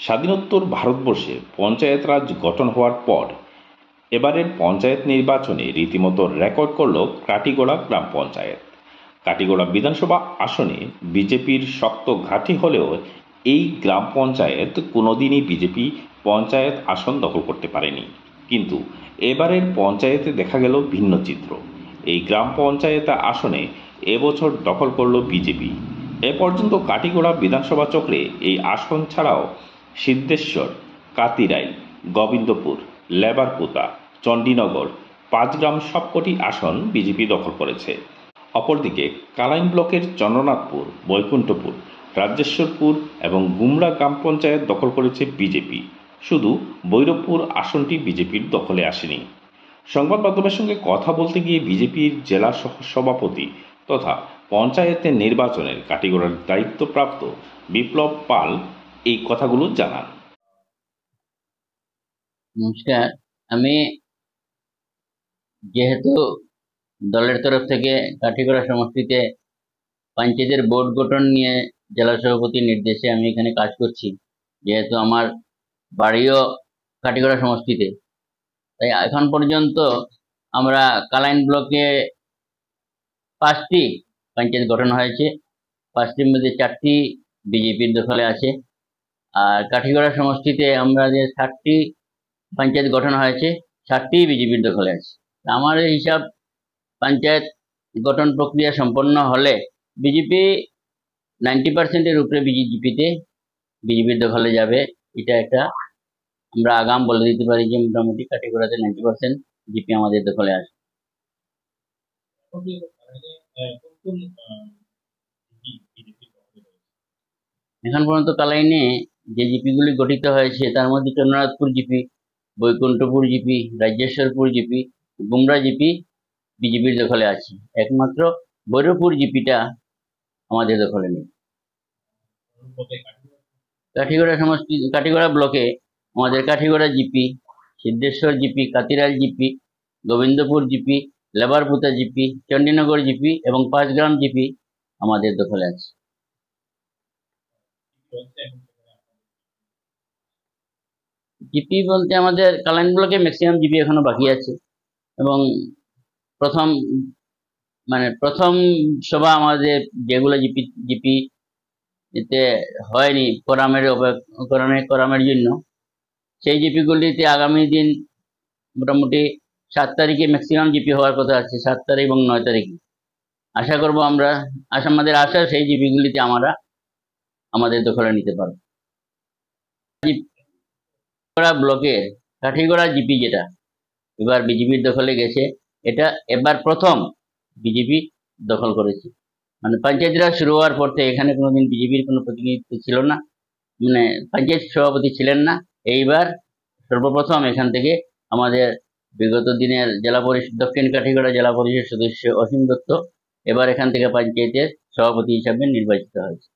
স্বাধীনোত্তর ভারতবর্ষে পঞ্চায়েত রাজ গঠন হওয়ার পর এবারের পঞ্চায়েত নির্বাচনে রীতিমতো রেকর্ড করল কাটিগড়া গ্রাম পঞ্চায়েত। কাটিগড়া বিধানসভা আসনে বিজেপির শক্ত ঘাঁটি হলেও এই গ্রাম পঞ্চায়েত কোনোদিনই বিজেপি পঞ্চায়েত আসন দখল করতে পারেনি। কিন্তু এবারের পঞ্চায়েতে দেখা গেল ভিন্ন চিত্র। এই গ্রাম পঞ্চায়েত আসনে এবছর দখল করল বিজেপি। এ পর্যন্ত কাটিগড়া বিধানসভা চক্রে এই আসন ছাড়াও সিদ্ধেশ্বর, কাতিরাই, গোবিন্দপুর, লেবারপুতা, চণ্ডীনগর, পাঁচগ্রাম সবকটি আসন বিজেপি দখল করেছে। অপরদিকে কালাইন ব্লকের চন্দ্রনাথপুর, বৈকুণ্ঠপুর, রাজেশ্বরপুর এবং গুমরা গ্রাম পঞ্চায়েত দখল করেছে বিজেপি। শুধু ভৈরবপুর আসনটি বিজেপির দখলে আসেনি। সংবাদ মাধ্যমের সঙ্গে কথা বলতে গিয়ে বিজেপির জেলা সভাপতি তথা পঞ্চায়েতের নির্বাচনের কাটিগড়ার দায়িত্বপ্রাপ্ত বিপ্লব পাল এই কথাগুলো জানান। নমস্কার, আমি যেহেতু দলের তরফ থেকে কাঠিগড়া সমষ্টিতে পঞ্চায়েতের বোর্ড গঠন নিয়ে জেলা সভাপতির নির্দেশে আমি এখানে কাজ করছি, যেহেতু আমার বাড়িও কাঠিগড়া সমষ্টিতে, তাই এখন পর্যন্ত আমরা কালাইন ব্লকে 5টি পঞ্চায়েত গঠন হয়েছে। 5টির মধ্যে 4টি বিজেপির দখলে আছে। আর কাঠিগড়া সমষ্টিতে আমরা যে 60টি পঞ্চায়েত গঠন হয়েছে, 60টি বিজেপির দখলে আছে। আমার এই হিসাব, পঞ্চায়েত গঠন প্রক্রিয়া সম্পন্ন হলে বিজেপি 90%-এর উপরে বিজেপির দখলে যাবে। এটা একটা আমরা আগাম বলে দিতে পারি যে মোটামুটি কাঠিগড়াতে 90% বিজেপি আমাদের দখলে আসে। এখন পর্যন্ত কালাইনে যে জিপিগুলি গঠিত হয়েছে তার মধ্যে Chandranathpur GP, Baikunthapur GP, Rajeshwarpur GP, গুমরা জিপি বিজেপির দখলে আছে। একমাত্র ভৈরবপুর জিপিটা আমাদের দখলে নেই। কাঠিগড়া ব্লকে আমাদের Kathigara GP, Siddheswar GP, Katiral GP, Gobindapur GP, লেবারপুতা জিপি, চণ্ডীনগর জিপি এবং পাঁচগ্রাম জিপি আমাদের দখলে আছে। জিপি বলতে আমাদের কালাইন ব্লকে ম্যাক্সিমাম জিপি এখনো বাকি আছে এবং প্রথম সভা আমাদের যেগুলো জিপি এতে হয়নি করামের জন্য, সেই জিপিগুলিতে আগামী দিন মোটামুটি 7 তারিখে ম্যাক্সিমাম জিপি হওয়ার কথা আছে। 7 তারিখ এবং 9 তারিখে আশা করব আমরা আমাদের আশা সেই জিপিগুলিতে আমরা আমাদের দখলে নিতে পারব। ব্লকের কাঠিগড়া জিপি যেটা এবার বিজেপির দখলে গেছে, এটা এবার প্রথম বিজেপি দখল করেছে। মানে পঞ্চায়েত রাজ শুরু হওয়ার পর থেকে এখানে কোনোদিন বিজেপির কোনো প্রতিনিধিত্ব ছিল না, মানে পঞ্চায়েত সভাপতি ছিলেন না। এইবার সর্বপ্রথম এখান থেকে আমাদের বিগত দিনের দক্ষিণ কাঠিগড়া জেলা পরিষদ সদস্য অসীম দত্ত এবার এখান থেকে পঞ্চায়েতের সভাপতি হিসাবে নির্বাচিত হয়েছে।